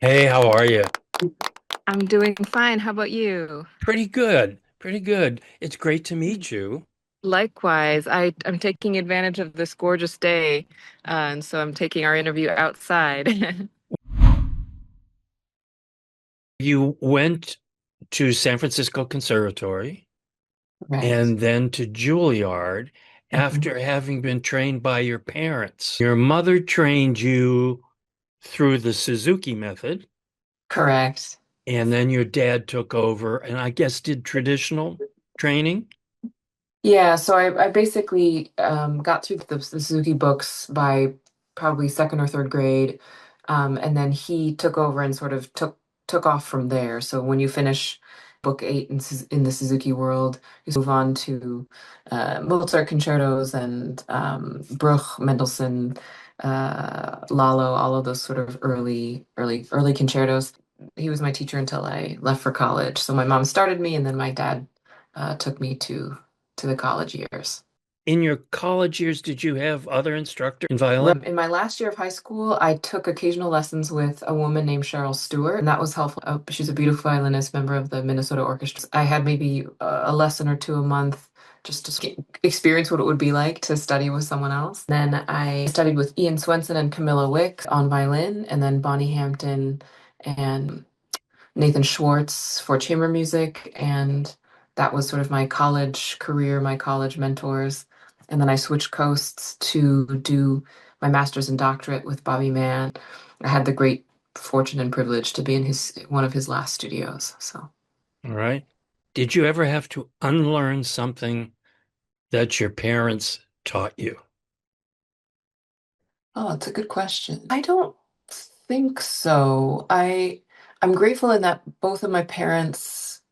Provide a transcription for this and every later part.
Hey, how are you? I'm doing fine. How about you? Pretty good. Pretty good. It's great to meet you. Likewise, I'm taking advantage of this gorgeous day, and so I'm taking our interview outside. You went to San Francisco Conservatory Right. and then to Juilliard Mhm. after having been trained by your parents. Your mother trained you through the Suzuki method, Correct. and then your dad took over and I guess did traditional training. Yeah, so I basically got through the Suzuki books by probably second or third grade, and then he took over and sort of took off from there. So when you finish book eight in the Suzuki world, you move on to Mozart concertos and Bruch, Mendelssohn, Lalo, all of those sort of early concertos. He was my teacher until I left for college. So my mom started me, and then my dad took me to the college years. In your college years, did you have other instructors in violin? In my last year of high school, I took occasional lessons with a woman named Cheryl Stewart, and that was helpful. She's a beautiful violinist, member of the Minnesota Orchestra. I had maybe a lesson or two a month just to experience what it would be like to study with someone else. Then I studied with Ian Swenson and Camilla Wick on violin, and then Bonnie Hampton and Nathan Schwartz for chamber music, and that was sort of my college career, my college mentors. And then I switched coasts to do my master's and doctorate with Bobby Mann. I had the great fortune and privilege to be in his one of his last studios. So, All right. Did you ever have to unlearn something that your parents taught you? oh, it's a good question. I don't think so. I'm grateful in that both of my parents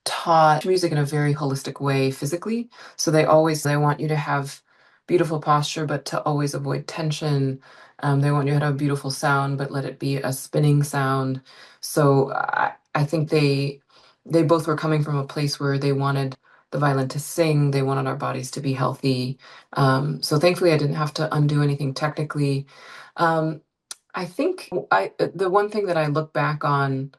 taught music in a very holistic way physically. So they want you to have beautiful posture, but to always avoid tension. They want you to have a beautiful sound, but let it be a spinning sound. So I think they both were coming from a place where they wanted the violin to sing. They wanted our bodies to be healthy. So thankfully, I didn't have to undo anything technically. Um, I think the one thing that I look back on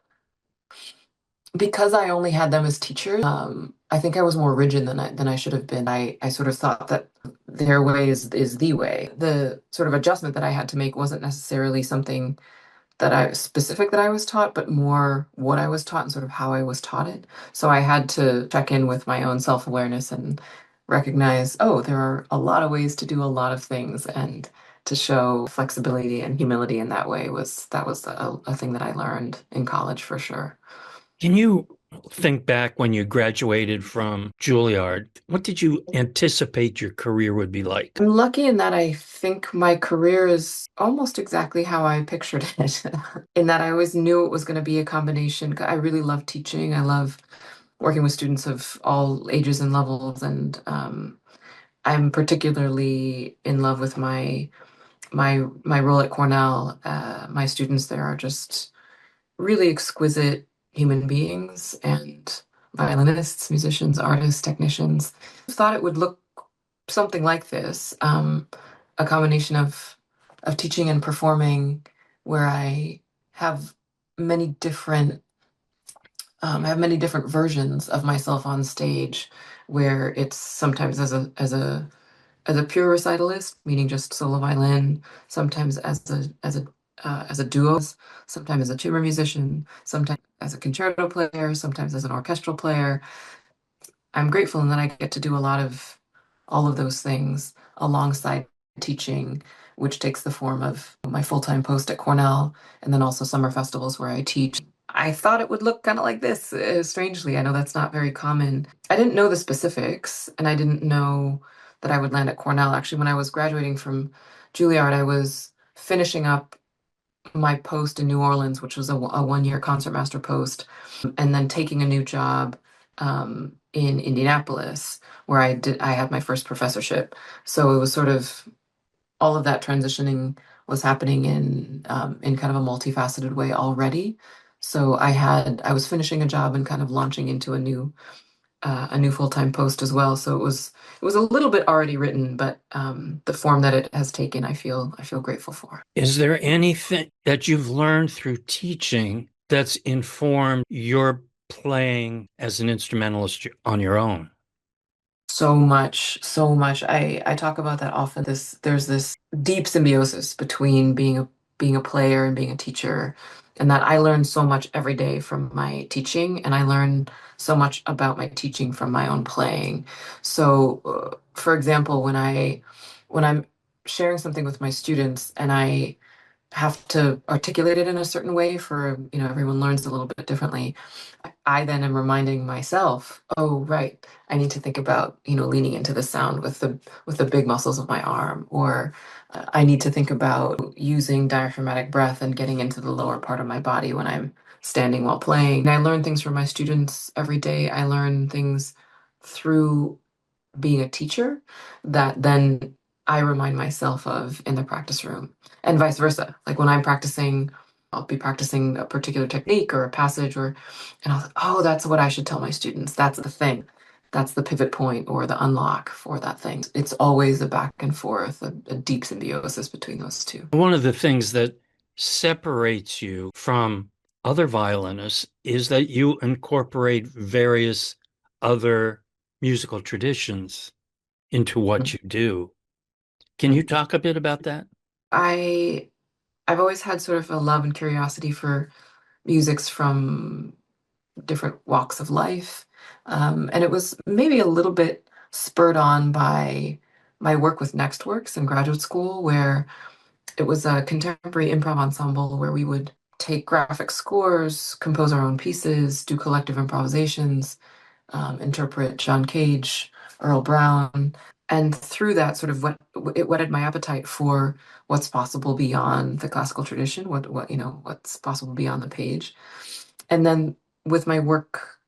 because I only had them as teachers, I think I was more rigid than I should have been. I sort of thought that their way is the way. The sort of adjustment that I had to make wasn't necessarily something that I was taught, but more what I was taught and sort of how I was taught it. So I had to check in with my own self-awareness and recognize, oh, there are a lot of ways to do a lot of things, and to show flexibility and humility in that way was a thing that I learned in college for sure. Can you think back when you graduated from Juilliard? What did you anticipate your career would be like? I'm lucky in that I think my career is almost exactly how I pictured it, in that I always knew it was going to be a combination. I really love teaching. I love working with students of all ages and levels, and I'm particularly in love with my role at Cornell. My students there are just really exquisite human beings and violinists, musicians, artists, technicians. Thought it would look something like this, a combination of teaching and performing, where I have many different have many different versions of myself on stage, where it's sometimes as a pure recitalist, meaning just solo violin, sometimes as a duo, sometimes as a chamber musician, sometimes as a concerto player, sometimes as an orchestral player. I'm grateful in that I get to do a lot of all of those things alongside teaching, which takes the form of my full-time post at Cornell and then also summer festivals where I teach. I thought it would look kind of like this, strangely. I know that's not very common. I didn't know the specifics, and I didn't know that I would land at Cornell. Actually, when I was graduating from Juilliard, I was finishing up my post in New Orleans, which was a one-year concertmaster post, and then taking a new job in Indianapolis, where I had my first professorship. So it was sort of all of that transitioning was happening in kind of a multifaceted way already. So I was finishing a job and kind of launching into a new full-time post as well. So it was a little bit already written, but the form that it has taken, I feel grateful for. Is there anything that you've learned through teaching that's informed your playing as an instrumentalist on your own? So much, so much. I talk about that often. There's this deep symbiosis between being a player and being a teacher, and that I learn so much every day from my teaching, and I learn so much about my teaching from my own playing. So, for example, when I'm sharing something with my students and I have to articulate it in a certain way for, everyone learns a little bit differently. I then am reminding myself, oh, right, I need to think about, leaning into the sound with the big muscles of my arm, or I need to think about using diaphragmatic breath and getting into the lower part of my body when I'm standing while playing. And I learn things from my students every day. I learn things through being a teacher that then I remind myself of in the practice room, and vice versa. Like when I'm practicing, I'll be practicing a particular technique or a passage, and I'll, oh, that's what I should tell my students. That's the thing. That's the pivot point or the unlock for that thing. It's always a back and forth, a deep symbiosis between those two. One of the things that separates you from other violinists is that you incorporate various other musical traditions into what you do. Can you talk a bit about that? I I've always had sort of a love and curiosity for musics from different walks of life. And it was maybe a little bit spurred on by my work with Nextworks in graduate school, where it was a contemporary improv ensemble where we would take graphic scores, compose our own pieces, do collective improvisations, interpret John Cage, Earl Brown. And through that, sort of it whetted my appetite for what's possible beyond the classical tradition, what's possible beyond the page. And then with my work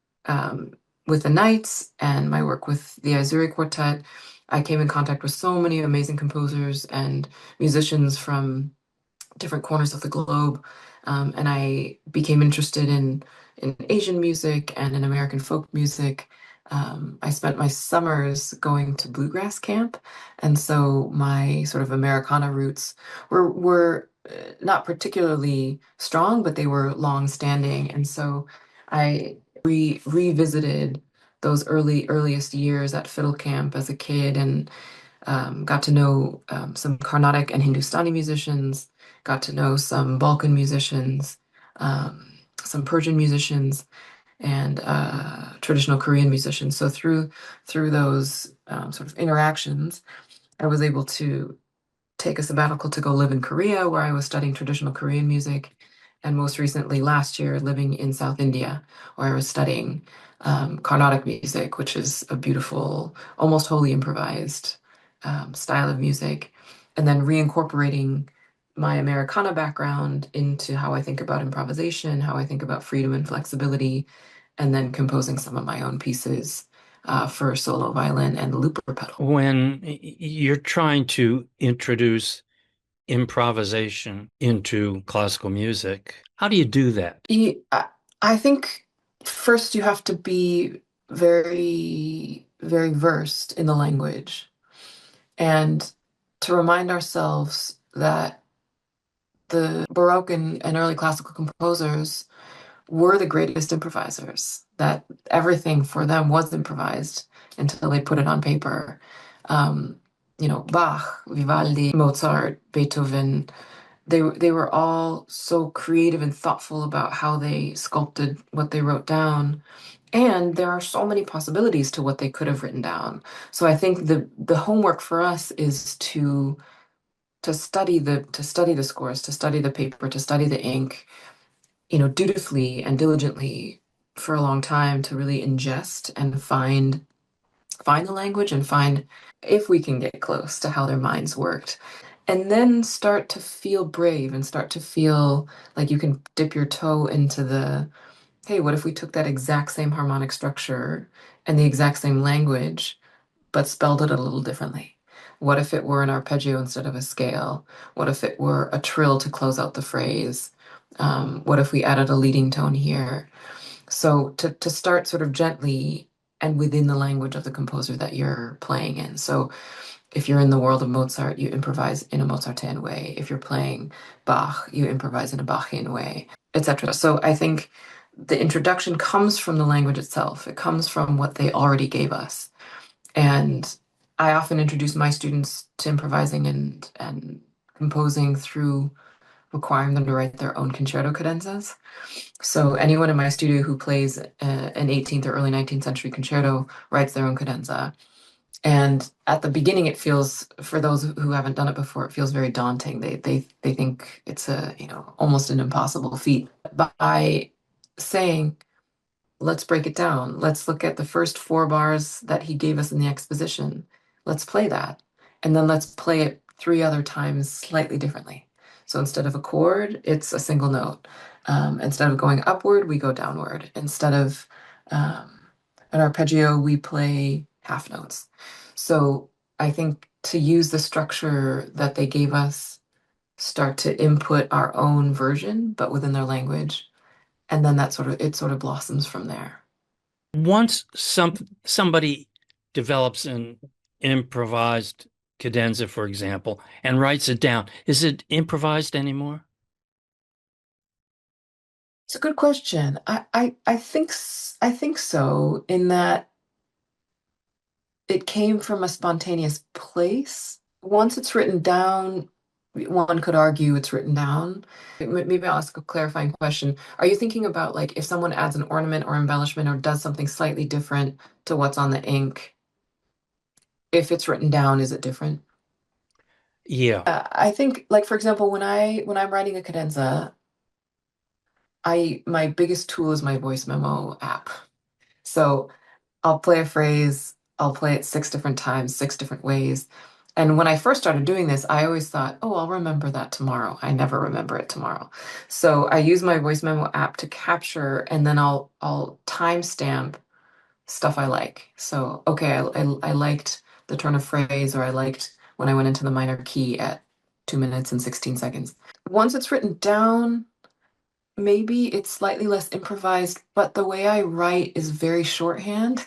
with the Knights and my work with the Azuri Quartet, I came in contact with so many amazing composers and musicians from different corners of the globe. And I became interested in Asian music and in American folk music. I spent my summers going to bluegrass camp, and so my sort of Americana roots were not particularly strong, but they were long standing. And so I revisited those earliest years at fiddle camp as a kid, and got to know some Carnatic and Hindustani musicians, got to know some Balkan musicians, some Persian musicians, and traditional Korean musicians. So through those sort of interactions, I was able to take a sabbatical to go live in Korea, where I was studying traditional Korean music, and most recently last year living in South India, where I was studying Carnatic music, which is a beautiful, almost wholly improvised style of music, and then reincorporating my Americana background into how I think about improvisation, how I think about freedom and flexibility, and then composing some of my own pieces for solo violin and looper pedal. When you're trying to introduce improvisation into classical music, how do you do that? I think first you have to be very, very versed in the language, and to remind ourselves that the Baroque and early classical composers were the greatest improvisers, that everything for them was improvised until they put it on paper. Um, Bach, Vivaldi, Mozart, Beethoven, they were all so creative and thoughtful about how they sculpted what they wrote down. And there are so many possibilities to what they could have written down. So I think the homework for us is to study the scores, to study the paper, to study the ink, dutifully and diligently for a long time, to really ingest and find the language and find if we can get close to how their minds worked. And then start to feel brave and start to feel like you can dip your toe into hey, what if we took that exact same harmonic structure and the exact same language, but spelled it a little differently? What if it were an arpeggio instead of a scale? What if it were a trill to close out the phrase? What if we added a leading tone here? So to start sort of gently and within the language of the composer that you're playing in. So if you're in the world of Mozart, you improvise in a Mozartian way. If you're playing Bach, you improvise in a Bachian way, etc. So I think the introduction comes from the language itself. It comes from what they already gave us. And I often introduce my students to improvising and composing through requiring them to write their own concerto cadenzas. So anyone in my studio who plays an 18th or early 19th century concerto writes their own cadenza. And at the beginning, it feels, for those who haven't done it before, it feels very daunting. They think it's a, almost an impossible feat. By saying, let's break it down. Let's look at the first four bars that he gave us in the exposition. Let's play that. And then let's play it three other times slightly differently. So instead of a chord, it's a single note. Instead of going upward, we go downward. Instead of an arpeggio, we play half notes. So I think to use the structure that they gave us, start to input our own version, but within their language, and then it sort of blossoms from there. Once somebody develops an improvised cadenza, for example, and writes it down, is it improvised anymore? It's a good question. I think so, in that it came from a spontaneous place. Once it's written down, one could argue it's written down. Maybe I'll ask a clarifying question. Are you thinking about, like, if someone adds an ornament or embellishment or does something slightly different to what's on the ink, if it's written down, is it different? Yeah. I think, like, for example, when I'm writing a cadenza, I my biggest tool is my voice memo app. So I'll play a phrase, I'll play it six different times, six different ways. And when I first started doing this, I always thought, oh, I'll remember that tomorrow. I never remember it tomorrow. So I use my voice memo app to capture, and then I'll timestamp stuff I like. So, okay, I liked the turn of phrase, or I liked when I went into the minor key at 2 minutes and 16 seconds. Once it's written down, maybe it's slightly less improvised, but the way I write is very shorthand.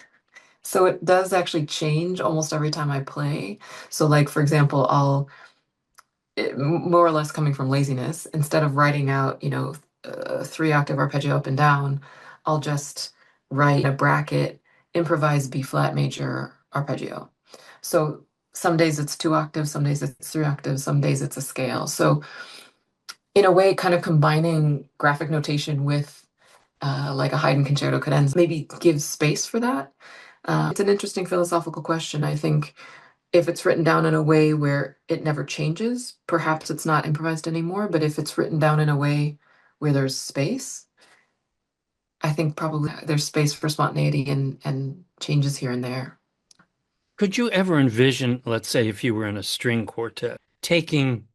So it does actually change almost every time I play. So, like, for example, more or less coming from laziness, instead of writing out, three octave arpeggio up and down, I'll just write a bracket, improvise B flat major arpeggio. So some days it's two octaves, some days it's three octaves, some days it's a scale. So in a way, kind of combining graphic notation with like a Haydn concerto cadenza maybe gives space for that. It's an interesting philosophical question. I think if it's written down in a way where it never changes, perhaps it's not improvised anymore. But if it's written down in a way where there's space, I think probably there's space for spontaneity and changes here and there. Could you ever envision, let's say, if you were in a string quartet, taking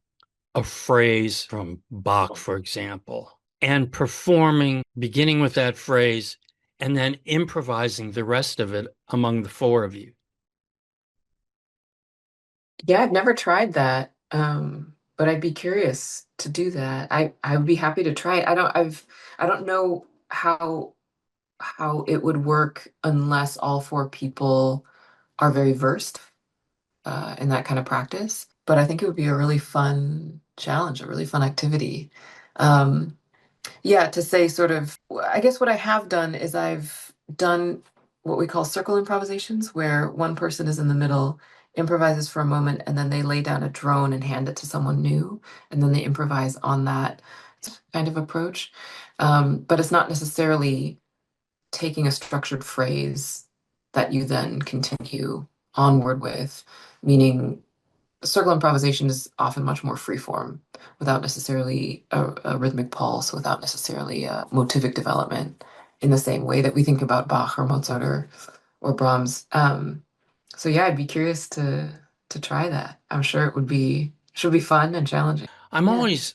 a phrase from Bach, for example, and performing, beginning with that phrase, and then improvising the rest of it among the four of you? Yeah, I've never tried that. But I'd be curious to do that. I would be happy to try it. I don't know how it would work unless all four people are very versed in that kind of practice. But I think it would be a really fun challenge, a really fun activity. Um, yeah, to say sort of, I guess what I have done is I've done what we call circle improvisations, where one person is in the middle, improvises for a moment, and then they lay down a drone and hand it to someone new, and then they improvise on that kind of approach. But it's not necessarily taking a structured phrase that you then continue onward with, meaning circle improvisation is often much more freeform, without necessarily a rhythmic pulse, without necessarily a motivic development in the same way that we think about Bach or Mozart or Brahms. So yeah, I'd be curious to try that. I'm sure it should be fun and challenging. I'm Yeah. always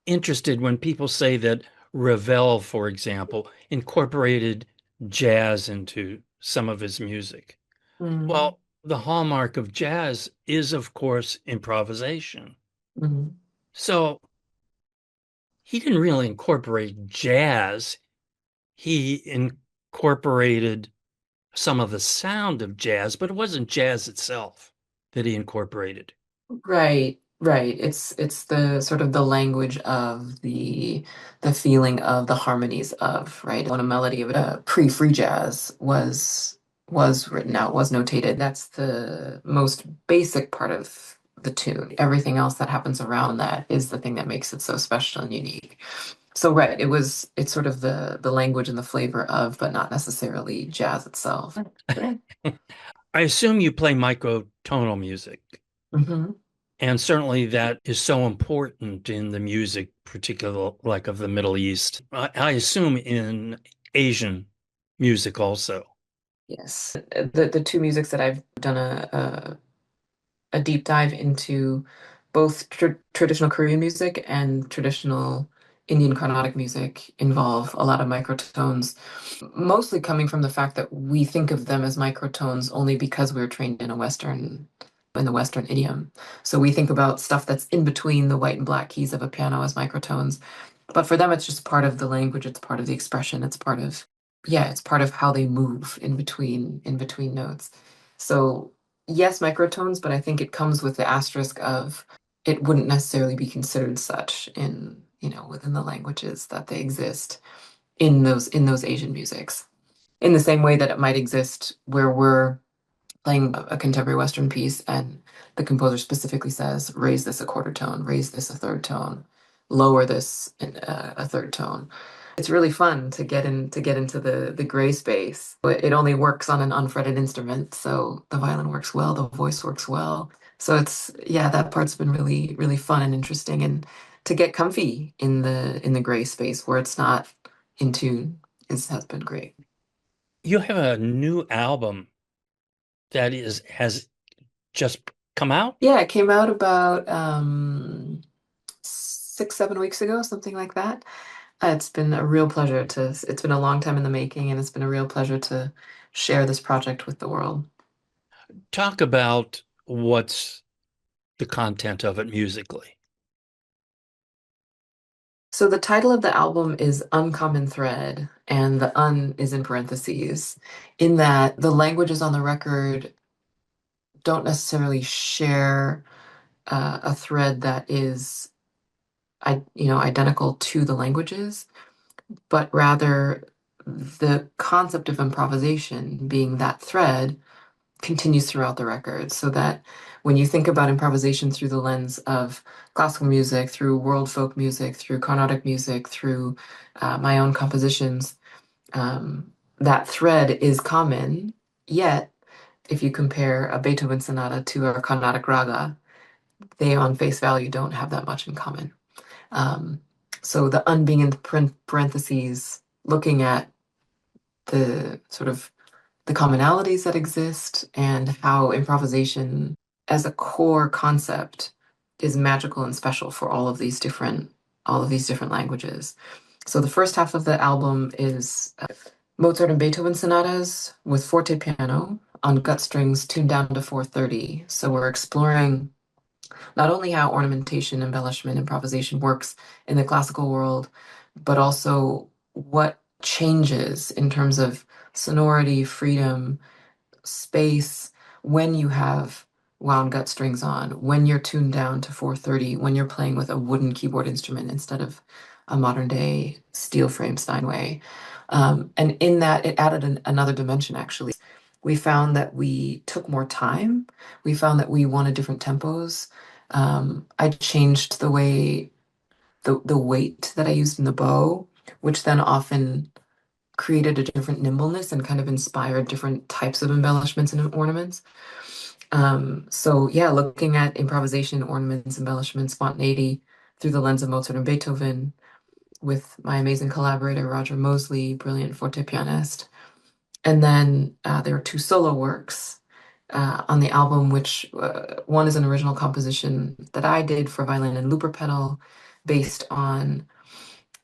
interested when people say that Ravel, for example, incorporated jazz into some of his music. Mm, Well, the hallmark of jazz is, of course, improvisation. mhm. So he didn't really incorporate jazz. He incorporated some of the sound of jazz, but it wasn't jazz itself that he incorporated. Right, right. It's the sort of the language of the feeling of the harmonies of, right? When a melody of pre-free jazz was written out, was notated, that's the most basic part of the tune. Everything else that happens around that is the thing that makes it so special and unique. So right, it's sort of the language and the flavor of, but not necessarily jazz itself. I assume you play microtonal music, Hmm. and certainly that is so important in the music, particularly like of the Middle East. I assume in Asian music also. Yes. The two musics that I've done a deep dive into both traditional Korean music and traditional Indian Carnatic music involve a lot of microtones, mostly coming from the fact that we think of them as microtones only because we're trained in the Western idiom. So we think about stuff that's in between the white and black keys of a piano as microtones. But for them, it's just part of the language, it's part of the expression, it's part of, yeah, it's part of how they move in between notes. So yes, microtones, but I think it comes with the asterisk of it wouldn't necessarily be considered such in, within the languages that they exist in those Asian musics. In the same way that it might exist where we're playing a contemporary Western piece and the composer specifically says, raise this a quarter tone, raise this a third tone, lower this a third tone. It's really fun to get into the gray space. But it only works on an unfretted instrument, so the violin works well, the voice works well. So it's yeah, that part's been really, really fun and interesting and to get comfy in the gray space where it's not in tune has been great. You have a new album that has just come out. Yeah, it came out about 6, 7 weeks ago, something like that. It's been a real pleasure it's been a long time in the making, and it's been a real pleasure to share this project with the world. Talk about what's the content of it musically. So the title of the album is Uncommon Thread, and the un is in parentheses, in that the languages on the record don't necessarily share a thread that is identical to the languages, but rather the concept of improvisation being that thread continues throughout the record. So that when you think about improvisation through the lens of classical music, through world folk music, through Carnatic music, through my own compositions, that thread is common. Yet, if you compare a Beethoven sonata to a Carnatic raga, they on face value don't have that much in common. Um, so the un being in the parentheses, looking at the sort of the commonalities that exist and how improvisation as a core concept is magical and special for all of these different languages. So the first half of the album is Mozart and Beethoven sonatas with forte piano on gut strings tuned down to 430. So we're exploring not only how ornamentation, embellishment, improvisation works in the classical world, but also what changes in terms of sonority, freedom, space when you have wound gut strings on, when you're tuned down to 430, when you're playing with a wooden keyboard instrument instead of a modern day steel frame Steinway. And in that, it added another dimension, actually. We found that we took more time. We found that we wanted different tempos. I changed the weight that I used in the bow, which then often created a different nimbleness and kind of inspired different types of embellishments and ornaments. So yeah, looking at improvisation, ornaments, embellishments, spontaneity through the lens of Mozart and Beethoven with my amazing collaborator, Roger Mosley, brilliant forte pianist. And then there are two solo works on the album, which one is an original composition that I did for violin and looper pedal based on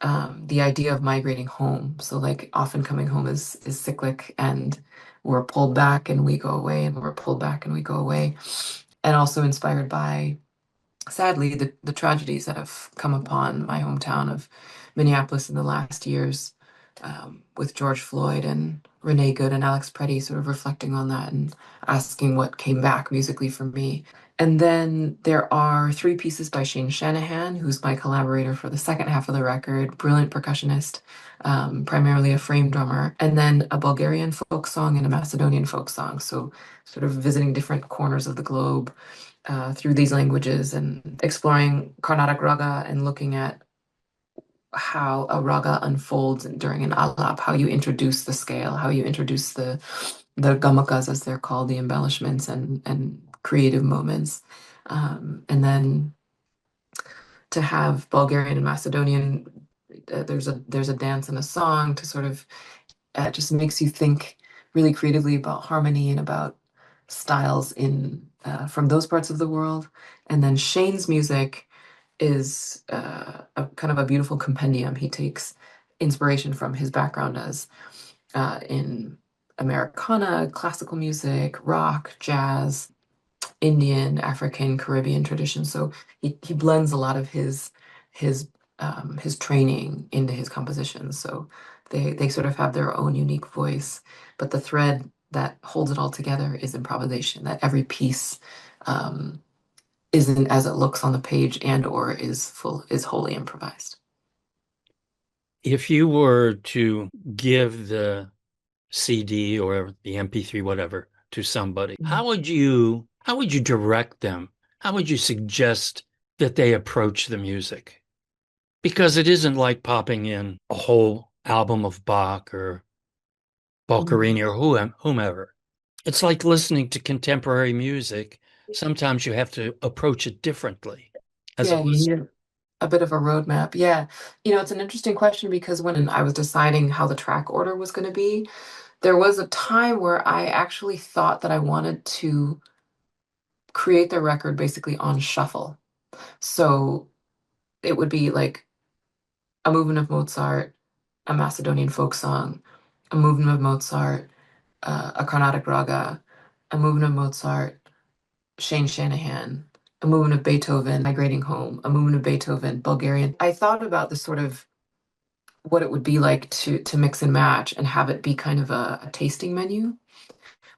the idea of migrating home. So like often coming home is cyclic and we're pulled back and we go away and we're pulled back and we go away. And also inspired by, sadly, the tragedies that have come upon my hometown of Minneapolis in the last years with George Floyd and Renee Good and Alex Preddy, sort of reflecting on that and asking what came back musically for me. And then there are three pieces by Shane Shanahan, who's my collaborator for the second half of the record, brilliant percussionist, primarily a frame drummer, and then a Bulgarian folk song and a Macedonian folk song. So, sort of visiting different corners of the globe through these languages and exploring Carnatic raga and looking at how a raga unfolds during an alap, how you introduce the scale, how you introduce the gamakas, as they're called, the embellishments and creative moments. And then to have Bulgarian and Macedonian, there's a dance and a song to sort of just makes you think really creatively about harmony and about styles in from those parts of the world. And then Shane's music is a kind of a beautiful compendium. He takes inspiration from his background as in Americana, classical music, rock, jazz, Indian, African, Caribbean tradition. So he blends a lot of his training into his compositions. So they sort of have their own unique voice, but the thread that holds it all together is improvisation. That every piece isn't as it looks on the page and or is wholly improvised. If you were to give the CD or the MP3, whatever, to somebody, Mhm. how would you direct them? How would you suggest that they approach the music? Because it isn't like popping in a whole album of Bach or Mhm. Boccherini or whomever. It's like listening to contemporary music. Sometimes you have to approach it differently as a Yeah, you listener. need a bit of a roadmap. Yeah. It's an interesting question because when I was deciding how the track order was going to be, there was a time where I actually thought that I wanted to create the record basically on shuffle. So it would be like a movement of Mozart, a Macedonian folk song, a movement of Mozart, a Carnatic raga, a movement of Mozart, Shane Shanahan, a movement of Beethoven, Migrating Home, a movement of Beethoven, Bulgarian. I thought about the sort of what it would be like to mix and match and have it be kind of a tasting menu.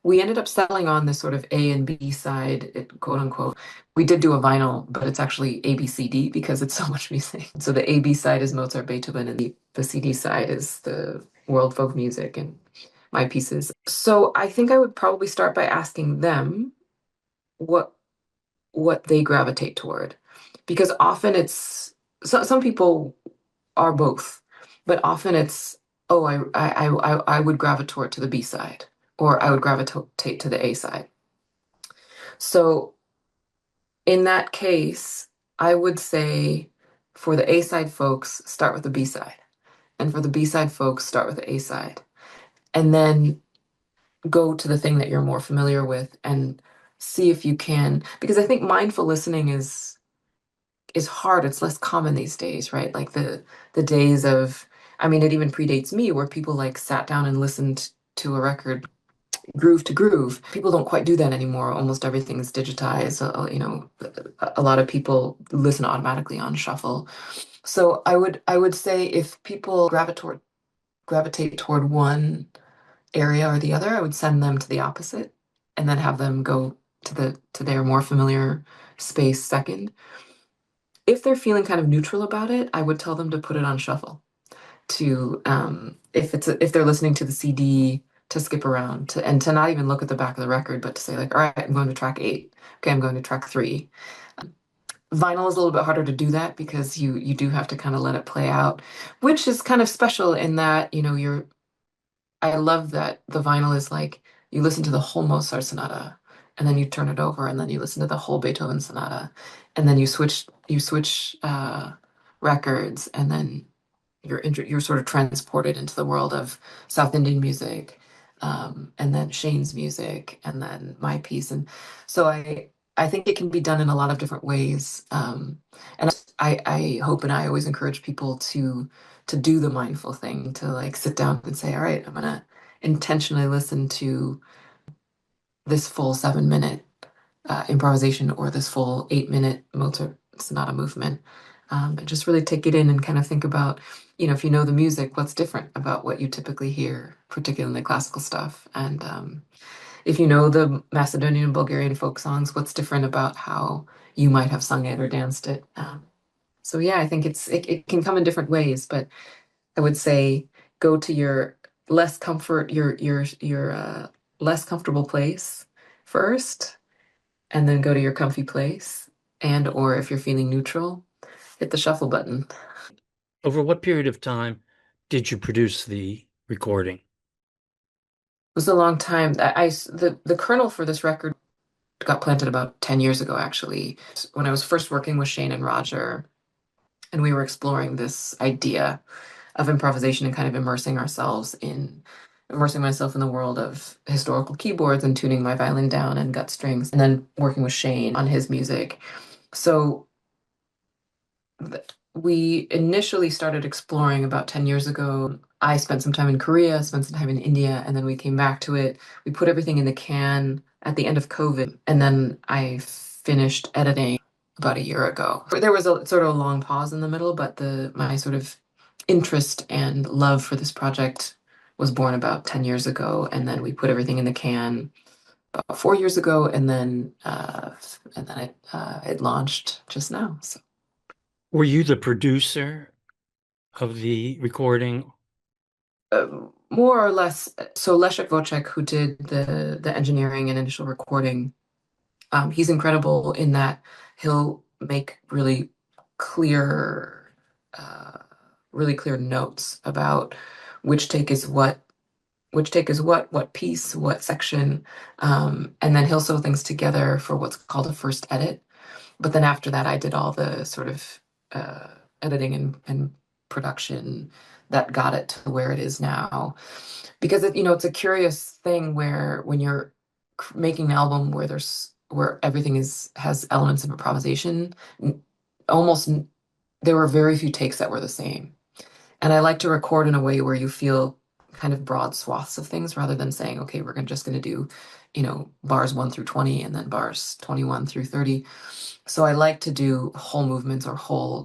We ended up settling on this sort of A and B side, quote unquote. We did do a vinyl, but it's actually A, B, C, D because it's so much music. So the A, B side is Mozart, Beethoven, and the CD side is the world folk music and my pieces. So I think I would probably start by asking them what what they gravitate toward, because often it's some people are both, but often it's, oh, I would gravitate to the B side, or I would gravitate to the A side. So in that case, I would say for the A side folks, start with the B side. And for the B side folks, start with the A side. And then go to the thing that you're more familiar with and see if you can, because I think mindful listening is hard. It's less common these days, right? Like the days of, I mean, it even predates me where people like sat down and listened to a record groove to groove. People don't quite do that anymore. Almost everything's digitized. A lot of people listen automatically on shuffle. So I would say if people gravitate toward one area or the other, I would send them to the opposite and then have them go to their more familiar space second. If they're feeling kind of neutral about it, I would tell them to put it on shuffle. To if they're listening to the CD, to skip around and to not even look at the back of the record, but to say like, all right, I'm going to track 8. Okay, I'm going to track 3. Vinyl is a little bit harder to do that because you do have to kind of let it play out, which is kind of special in that, you're I love that the vinyl is like you listen to the whole Mozart sonata and then you turn it over and then you listen to the whole Beethoven sonata and then you switch records and then you're sort of transported into the world of South Indian music, and then Shane's music, and then my piece. And so I think it can be done in a lot of different ways. And I hope and I always encourage people to do the mindful thing, to like sit down and say, all right, I'm gonna intentionally listen to this full 7 minute improvisation or this full 8 minute Mozart sonata movement. and just really take it in and kind of think about, if you know the music, what's different about what you typically hear, particularly classical stuff. And if you know the Macedonian and Bulgarian folk songs, what's different about how you might have sung it or danced it. So yeah, I think it can come in different ways, but I would say go to your less comfort, your less comfortable place first, and then go to your comfy place. And or if you're feeling neutral, hit the shuffle button. It Over what period of time did you produce the recording? was a long time. The kernel for this record got planted about 10 years ago, actually, when I was first working with Shane and Roger, and we were exploring this idea of improvisation and kind of immersing myself in the world of historical keyboards and tuning my violin down and gut strings, and then working with Shane on his music. So we initially started exploring about 10 years ago. I spent some time in Korea, spent some time in India, and then we came back to it. We put everything in the can at the end of COVID, and then I finished editing about a year ago. There was a sort of a long pause in the middle, but the my sort of interest and love for this project was born about 10 years ago, and then we put everything in the can about 4 years ago, and then it launched just now. So Were you the producer of the recording? more or less. So Leszek Wojcik, who did the engineering and initial recording, he's incredible in that he'll make uh, really clear notes about which take is what piece, what section, and then he'll sew things together for what's called a first edit. But then after that, I did all the sort of uh, editing and production that got it to where it is now. Because it's a curious thing where when you're making an album where everything has elements of improvisation, n- almost there were very few takes that were the same. And I like to record in a way where you feel kind of broad swaths of things rather than saying, okay, just going to do, bars 1 through 20 and then bars 21 through 30. So I like to do whole movements or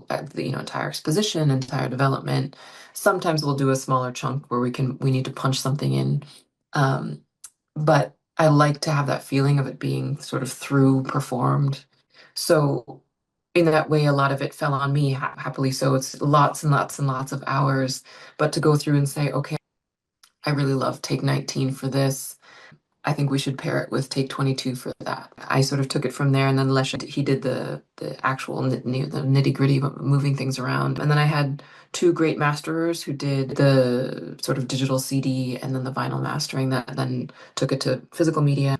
entire exposition, entire development. Sometimes we'll do a smaller chunk where we need to punch something in. Um, but I like to have that feeling of it being sort of through performed. So in that way, a lot of it fell on me, happily. So it's lots and lots and lots of hours. But to go through and say, okay, I really love take 19 for this. I think we should pair it with take 22 for that. I sort of took it from there, and then Lesha, he did the actual the nitty-gritty, moving things around. And then I had two great masterers who did the sort of digital CD and then the vinyl mastering that then took it to physical media.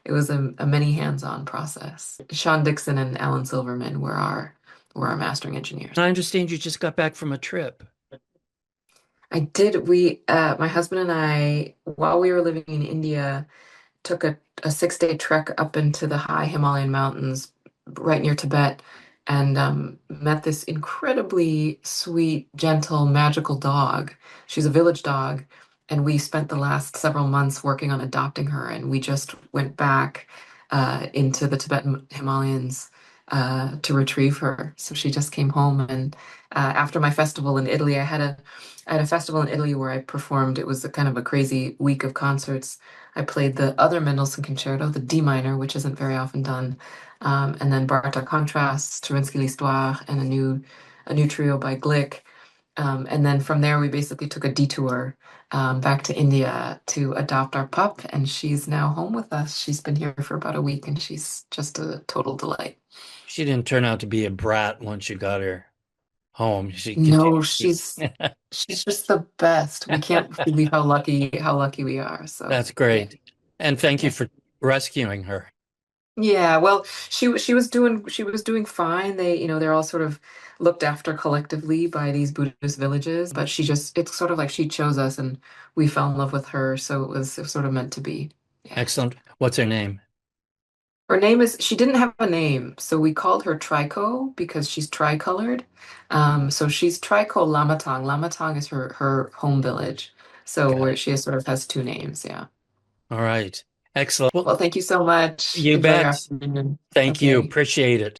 It was a many hands-on process. Sean Dixon and Alan Silverman were our mastering engineers. I understand you just got back from a trip. I did. My husband and I, while we were living in India, took a 6-day trek up into the high Himalayan mountains right near Tibet and met this incredibly sweet, gentle, magical dog. She's a village dog. And we spent the last several months working on adopting her. And we just went back into the Tibetan Himalayas to retrieve her. So she just came home. And after my festival in Italy, I had a festival in Italy where I performed. It was a kind of a crazy week of concerts. I played the other Mendelssohn concerto, the D minor, which isn't very often done, and then Bartok Contrasts, Stravinsky L'Histoire, and a new trio by Glick. And then from there, we basically took a detour back to India to adopt our pup, and she's now home with us. She's been here for about a week, and she's just a total delight. She didn't turn out to be a brat once you got her home. She No, continued to. she's just the best. We can't believe how lucky we are. So That's yeah. great. And thank you Yeah. for rescuing her. Yeah, well, she was doing fine. They're all sort of looked after collectively by these Buddhist villages, but it's sort of like she chose us and we fell in love with her, so it was sort of meant to be. Yeah. Excellent. What's her name? She didn't have a name, so we called her Trico because she's tricolored. So she's Trico Lamatang. Lamatang is her home village. So Got where it. she sort of has two names, yeah. All right. Excellent. Well, Well, thank you so much. you Enjoy your bet. afternoon. Thank you. Okay. Appreciate it.